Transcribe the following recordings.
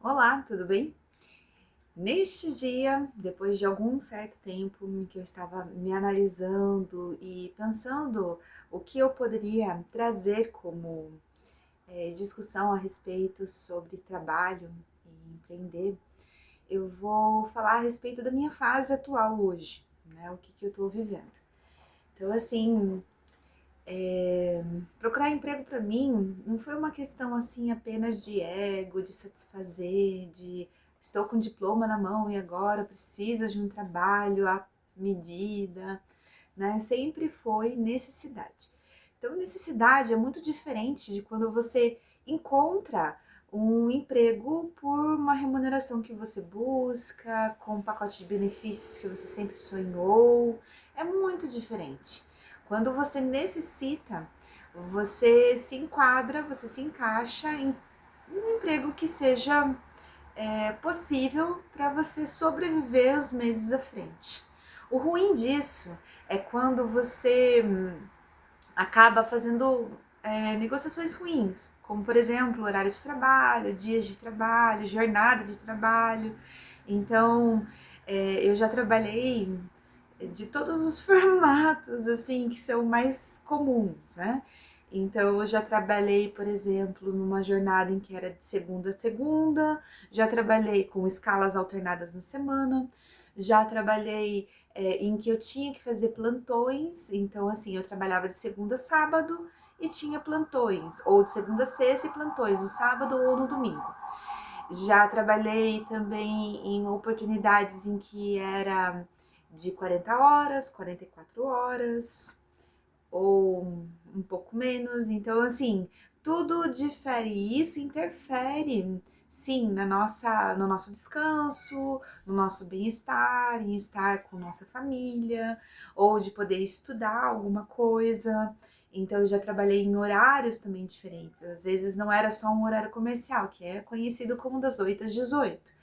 Olá, tudo bem? Neste dia, depois de algum certo tempo em que eu estava me analisando e pensando o que eu poderia trazer como discussão a respeito sobre trabalho e empreender, eu vou falar a respeito da minha fase atual hoje, né? O que eu estou vivendo. Então, assim, procurar emprego para mim não foi uma questão assim apenas de ego, de satisfazer, de estou com diploma na mão e agora preciso de um trabalho à medida, né? Sempre foi necessidade. Então, necessidade é muito diferente de quando você encontra um emprego por uma remuneração que você busca, com um pacote de benefícios que você sempre sonhou. É muito diferente. Quando você necessita, você se enquadra, você se encaixa em um emprego que seja possível para você sobreviver os meses à frente. O ruim disso é quando você acaba fazendo negociações ruins, como por exemplo horário de trabalho, dias de trabalho, jornada de trabalho. Então, eu já trabalhei de todos os formatos assim que são mais comuns, né? Então eu já trabalhei, por exemplo, numa jornada em que era de segunda a segunda, já trabalhei com escalas alternadas na semana, já trabalhei em que eu tinha que fazer plantões, então assim, eu trabalhava de segunda a sábado e tinha plantões, ou de segunda a sexta e plantões, no sábado ou no domingo. Já trabalhei também em oportunidades em que era de 40 horas, 44 horas, ou um pouco menos. Então, assim, tudo difere e isso interfere, sim, no nosso descanso, no nosso bem-estar, em estar com nossa família, ou de poder estudar alguma coisa. Então, eu já trabalhei em horários também diferentes. Às vezes não era só um horário comercial, que é conhecido como das 8 às 18.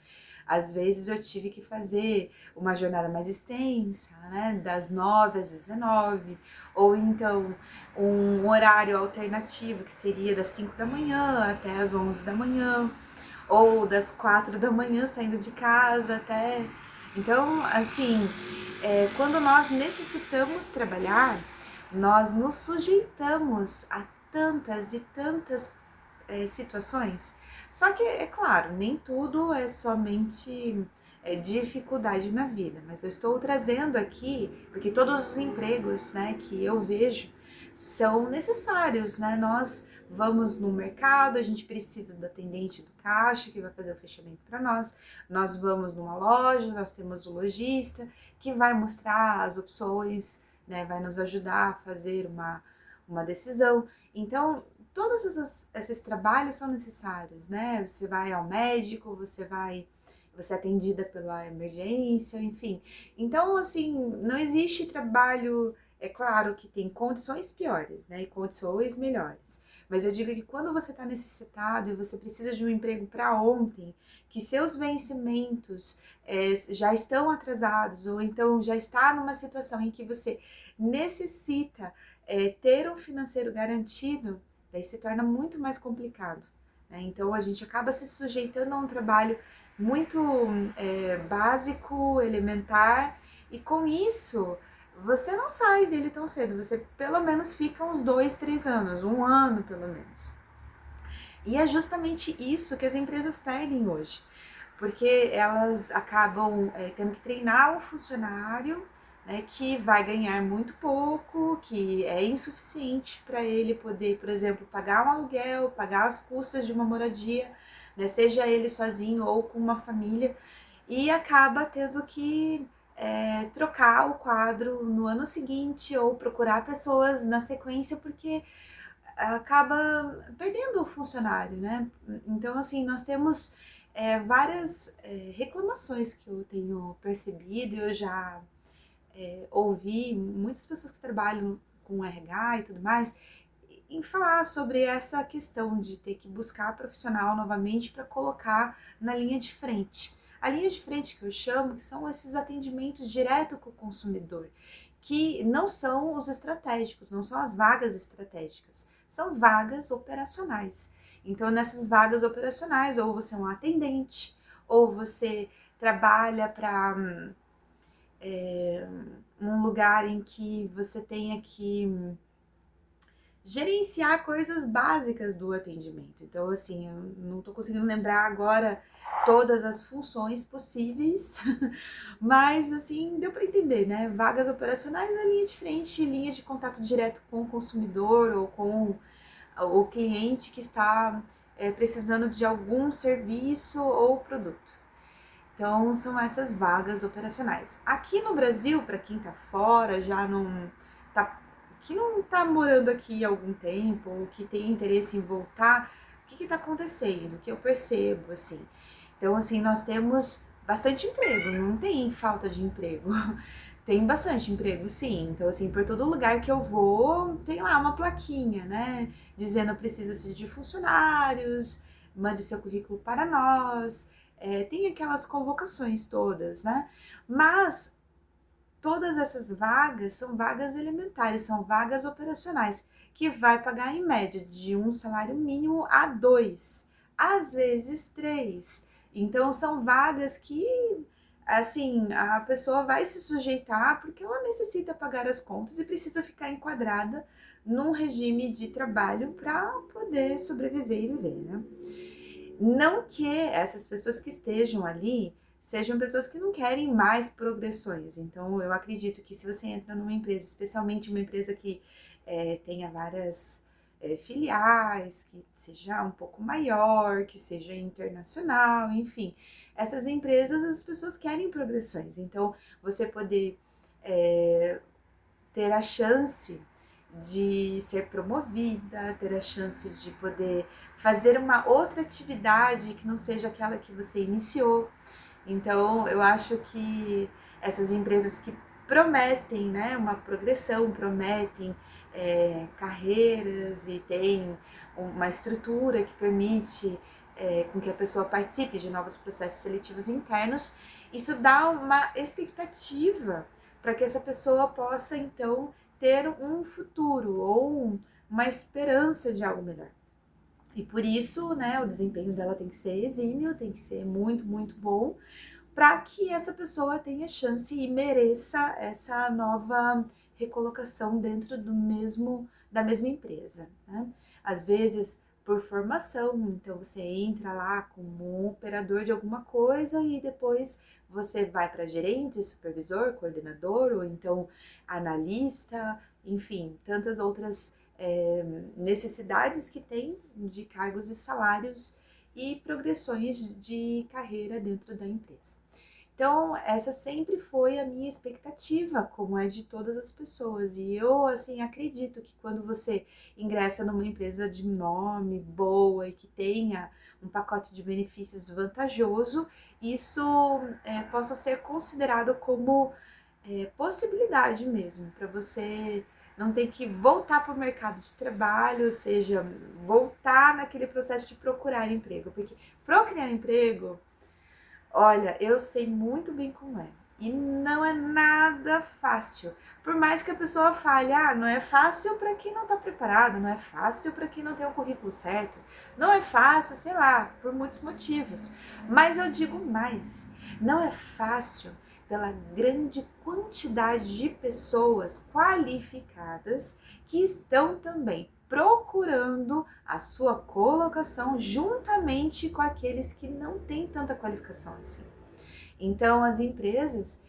Às vezes eu tive que fazer uma jornada mais extensa, né, das 9 às 19, ou então um horário alternativo que seria das 5 da manhã até as 11 da manhã, ou das 4 da manhã saindo de casa até. Então, assim, quando nós necessitamos trabalhar, nós nos sujeitamos a tantas e tantas situações. Só que, é claro, nem tudo é somente dificuldade na vida, mas eu estou trazendo aqui, porque todos os empregos, né, que eu vejo são necessários, né? Nós vamos no mercado, a gente precisa do atendente do caixa que vai fazer o fechamento para nós. Nós vamos numa loja, nós temos o lojista que vai mostrar as opções, né? Vai nos ajudar a fazer uma decisão. Então, todos esses trabalhos são necessários, né? Você vai ao médico, você é atendida pela emergência, enfim. Então, assim, não existe trabalho, é claro que tem condições piores, né? E condições melhores. Mas eu digo que quando você está necessitado e você precisa de um emprego para ontem, que seus vencimentos já estão atrasados, ou então já está numa situação em que você necessita ter um financeiro garantido, daí se torna muito mais complicado, né? Então a gente acaba se sujeitando a um trabalho muito básico, elementar, e com isso você não sai dele tão cedo, você pelo menos fica uns 2, 3 anos, um ano pelo menos. E é justamente isso que as empresas perdem hoje, porque elas acabam tendo que treinar o funcionário, né, que vai ganhar muito pouco, que é insuficiente para ele poder, por exemplo, pagar um aluguel, pagar as custas de uma moradia, né, seja ele sozinho ou com uma família, e acaba tendo que trocar o quadro no ano seguinte ou procurar pessoas na sequência, porque acaba perdendo o funcionário, né? Então, assim, nós temos várias reclamações que eu tenho percebido, eu já ouvi muitas pessoas que trabalham com RH e tudo mais, em falar sobre essa questão de ter que buscar profissional novamente para colocar na linha de frente. A linha de frente que eu chamo, que são esses atendimentos direto com o consumidor, que não são os estratégicos, não são as vagas estratégicas, são vagas operacionais. Então, nessas vagas operacionais, ou você é um atendente, ou você trabalha para um lugar em que você tenha que gerenciar coisas básicas do atendimento. Então, assim, eu não tô conseguindo lembrar agora todas as funções possíveis, mas, assim, deu para entender, né? Vagas operacionais na linha de frente, linha de contato direto com o consumidor ou com o cliente que está precisando de algum serviço ou produto. Então, são essas vagas operacionais. Aqui no Brasil, para quem tá fora, já não tá, que não tá morando aqui há algum tempo, ou que tem interesse em voltar, o que tá acontecendo? O que eu percebo, assim. Então, assim, nós temos bastante emprego, não tem falta de emprego. Tem bastante emprego, sim. Então, assim, por todo lugar que eu vou, tem lá uma plaquinha, né? Dizendo precisa-se de funcionários, mande seu currículo para nós. Tem aquelas convocações todas, né? Mas todas essas vagas são vagas elementares, são vagas operacionais, que vai pagar em média de um salário mínimo a dois, às vezes três. Então são vagas que, assim, a pessoa vai se sujeitar porque ela necessita pagar as contas e precisa ficar enquadrada num regime de trabalho para poder sobreviver e viver, né? Não que essas pessoas que estejam ali sejam pessoas que não querem mais progressões. Então, eu acredito que se você entra numa empresa, especialmente uma empresa que tenha várias filiais, que seja um pouco maior, que seja internacional, enfim, essas empresas, as pessoas querem progressões. Então, você poder é, ter a chance de ser promovida, ter a chance de poder fazer uma outra atividade que não seja aquela que você iniciou. Então, eu acho que essas empresas que prometem, né, uma progressão, prometem carreiras e tem uma estrutura que permite com que a pessoa participe de novos processos seletivos internos, isso dá uma expectativa para que essa pessoa possa, então, ter um futuro ou uma esperança de algo melhor. E por isso, né, o desempenho dela tem que ser exímio, tem que ser muito, muito bom, para que essa pessoa tenha chance e mereça essa nova recolocação dentro da mesma empresa, né? Às vezes por formação, então você entra lá como um operador de alguma coisa e depois você vai para gerente, supervisor, coordenador ou então analista, enfim, tantas outras necessidades que tem de cargos e salários e progressões de carreira dentro da empresa. Então, essa sempre foi a minha expectativa, como é de todas as pessoas. E eu, assim, acredito que quando você ingressa numa empresa de nome, boa e que tenha um pacote de benefícios vantajoso, isso possa ser considerado como possibilidade mesmo, para você não ter que voltar para o mercado de trabalho, ou seja, voltar naquele processo de procurar emprego. Porque procurar emprego, olha, eu sei muito bem como é. E não é nada fácil. Por mais que a pessoa fale, não é fácil para quem não está preparado, não é fácil para quem não tem o currículo certo, não é fácil, sei lá, por muitos motivos. Mas eu digo mais, não é fácil pela grande quantidade de pessoas qualificadas que estão também procurando a sua colocação juntamente com aqueles que não têm tanta qualificação assim. Então, as empresas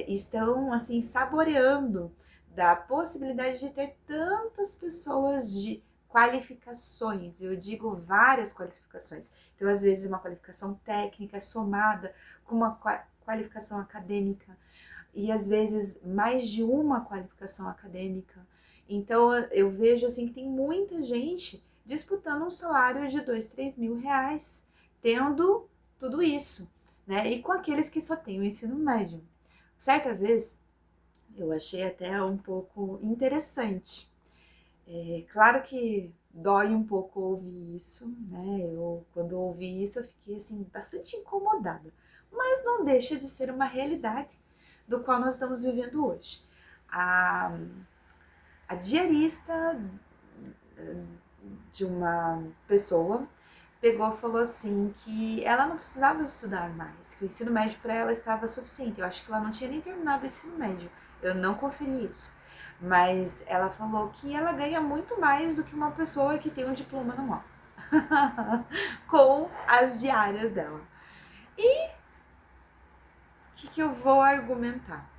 estão assim saboreando da possibilidade de ter tantas pessoas de qualificações, eu digo várias qualificações. Então, às vezes, uma qualificação técnica somada com uma qualificação acadêmica e às vezes mais de uma qualificação acadêmica. Então eu vejo assim que tem muita gente disputando um salário de 2, 3 mil reais, tendo tudo isso, né? E com aqueles que só têm o ensino médio. Certa vez eu achei até um pouco interessante. Claro que dói um pouco ouvir isso, né? Eu quando ouvi isso eu fiquei assim bastante incomodada, mas não deixa de ser uma realidade do qual nós estamos vivendo hoje. A, a diarista de uma pessoa pegou e falou assim que ela não precisava estudar mais, que o ensino médio para ela estava suficiente. Eu acho que ela não tinha nem terminado o ensino médio, eu não conferi isso. Mas ela falou que ela ganha muito mais do que uma pessoa que tem um diploma na mão, com as diárias dela. E o que eu vou argumentar?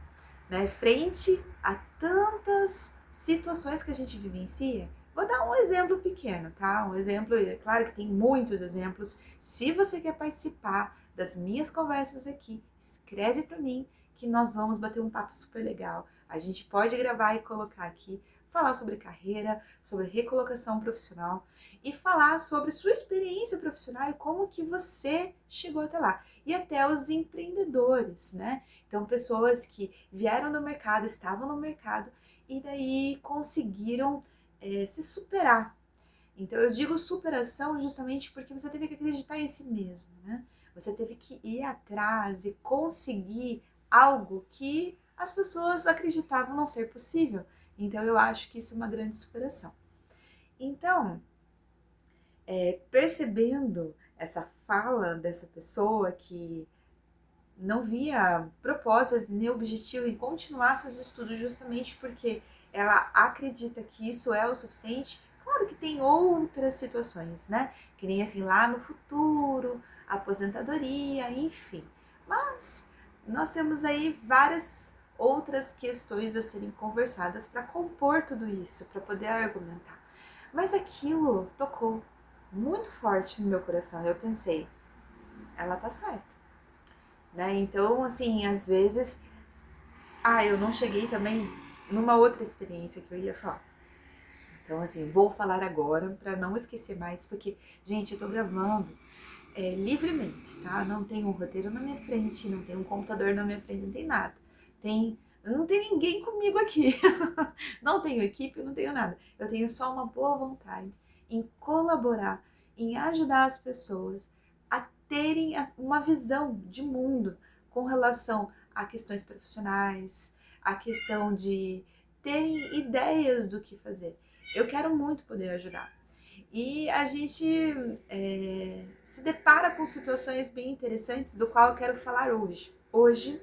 Né? Frente a tantas situações que a gente vivencia, vou dar um exemplo pequeno, tá? Um exemplo, é claro que tem muitos exemplos. Se você quer participar das minhas conversas aqui, escreve para mim que nós vamos bater um papo super legal. A gente pode gravar e colocar aqui, falar sobre carreira, sobre recolocação profissional e falar sobre sua experiência profissional e como que você chegou até lá. E até os empreendedores, né? Então, pessoas que vieram no mercado, estavam no mercado e daí conseguiram se superar. Então, eu digo superação justamente porque você teve que acreditar em si mesmo, né? Você teve que ir atrás e conseguir algo que as pessoas acreditavam não ser possível. Então, eu acho que isso é uma grande superação. Então, percebendo essa fala dessa pessoa que não via propósito nem objetivo em continuar seus estudos justamente porque ela acredita que isso é o suficiente. Claro que tem outras situações, né? Que nem assim lá no futuro, aposentadoria, enfim. Mas nós temos aí várias outras questões a serem conversadas para compor tudo isso, para poder argumentar. Mas aquilo tocou muito forte no meu coração. Eu pensei, ela tá certa, né? Então, assim, às vezes, eu não cheguei também numa outra experiência que eu ia falar. Então, assim, vou falar agora para não esquecer mais, porque, gente, eu tô gravando livremente, tá? Não tem um roteiro na minha frente, não tem um computador na minha frente, não tem nada. Não tem ninguém comigo aqui. Não tenho equipe, não tenho nada. Eu tenho só uma boa vontade em colaborar, em ajudar as pessoas a terem uma visão de mundo com relação a questões profissionais, a questão de terem ideias do que fazer. Eu quero muito poder ajudar. E a gente se depara com situações bem interessantes, do qual eu quero falar hoje. Hoje,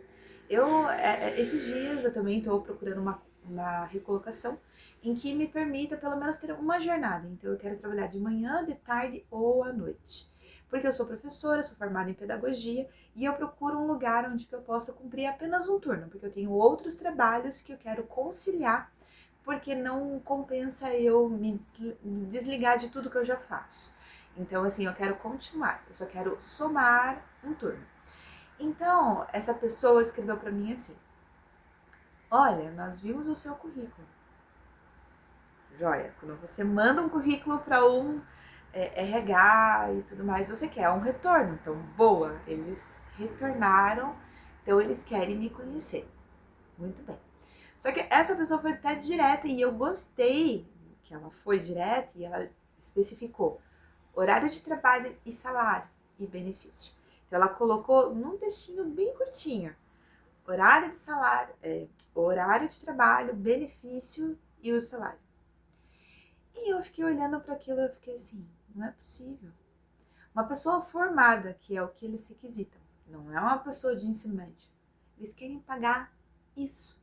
esses dias eu também estou procurando uma recolocação em que me permita pelo menos ter uma jornada. Então eu quero trabalhar de manhã, de tarde ou à noite. Porque eu sou professora, sou formada em pedagogia e eu procuro um lugar onde eu possa cumprir apenas um turno, porque eu tenho outros trabalhos que eu quero conciliar, porque não compensa eu me desligar de tudo que eu já faço. Então, assim, eu quero continuar, eu só quero somar um turno. Então, essa pessoa escreveu para mim assim: olha, nós vimos o seu currículo. Joia, quando você manda um currículo para um RH e tudo mais, você quer um retorno. Então, boa, eles retornaram, então eles querem me conhecer. Muito bem. Só que essa pessoa foi até direta e eu gostei que ela foi direta e ela especificou horário de trabalho e salário e benefício. Então ela colocou num textinho bem curtinho: horário de salário, horário de trabalho, benefício e o salário. E eu fiquei olhando para aquilo e eu fiquei assim, não é possível. Uma pessoa formada, que é o que eles requisitam, não é uma pessoa de ensino médio. Eles querem pagar isso.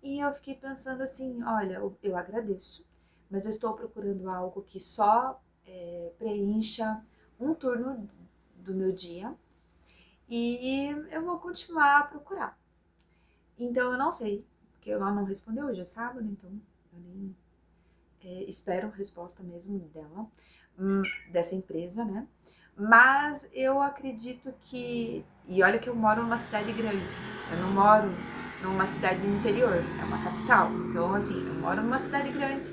E eu fiquei pensando assim, olha, eu agradeço, mas eu estou procurando algo que só preencha um turno do meu dia e eu vou continuar a procurar. Então eu não sei, porque ela não respondeu, hoje é sábado, então eu nem espero resposta mesmo dela, dessa empresa, né? Mas eu acredito que, e olha que eu moro numa cidade grande, eu não moro numa cidade do interior, é uma capital. Então, assim, eu moro numa cidade grande,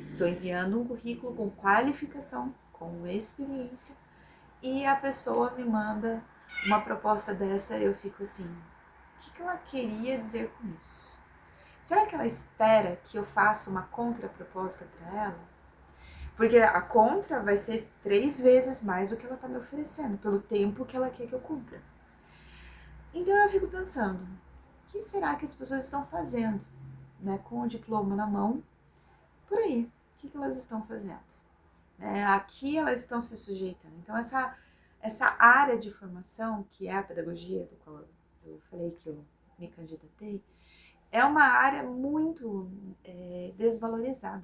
estou enviando um currículo com qualificação, com experiência, e a pessoa me manda uma proposta dessa, eu fico assim, o que ela queria dizer com isso? Será que ela espera que eu faça uma contraproposta para ela? Porque a contra vai ser 3 vezes mais do que ela está me oferecendo, pelo tempo que ela quer que eu cumpra. Então eu fico pensando, o que será que as pessoas estão fazendo, né, com o diploma na mão, por aí? O que elas estão fazendo? né? Aqui elas estão se sujeitando. Então, essa área de formação, que é a pedagogia, do qual eu falei que eu me candidatei, é uma área muito desvalorizada.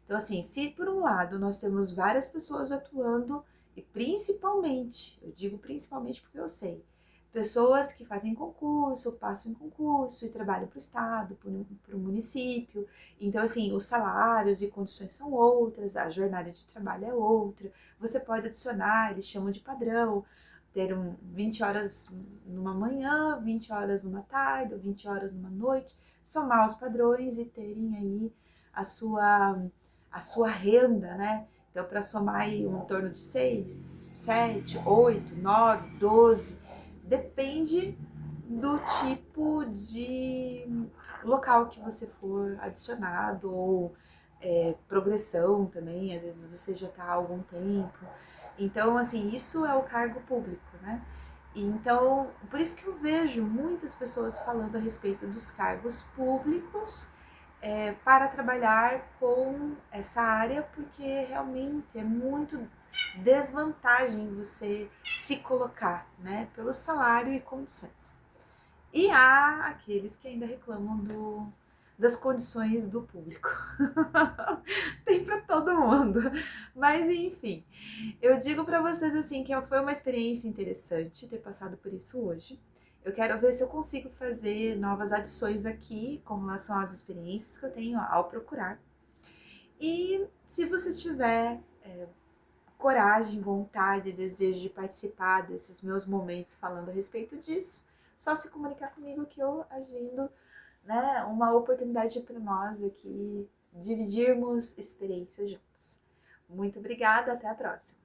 Então, assim, se por um lado nós temos várias pessoas atuando, e principalmente, eu digo principalmente porque eu sei, pessoas que fazem concurso, passam em concurso e trabalham para o estado, para o município. Então, assim, os salários e condições são outras, a jornada de trabalho é outra. Você pode adicionar, eles chamam de padrão, ter 20 horas numa manhã, 20 horas numa tarde, ou 20 horas numa noite, somar os padrões e terem aí a sua, a sua renda, né? Então, para somar aí um torno de 6, 7, 8, 9, 12, depende do tipo de local que você for adicionado ou progressão também, às vezes você já está há algum tempo. Então, assim, isso é o cargo público, né? E então, por isso que eu vejo muitas pessoas falando a respeito dos cargos públicos para trabalhar com essa área, porque realmente é muito desvantagem você se colocar, né, pelo salário e condições. E há aqueles que ainda reclamam das condições do público. Tem para todo mundo. Mas enfim, eu digo para vocês assim que foi uma experiência interessante ter passado por isso hoje. Eu quero ver se eu consigo fazer novas adições aqui com relação às experiências que eu tenho ao procurar. E se você tiver coragem, vontade, desejo de participar desses meus momentos falando a respeito disso, só se comunicar comigo que eu agendo, né, uma oportunidade para nós aqui dividirmos experiências juntos. Muito obrigada, até a próxima!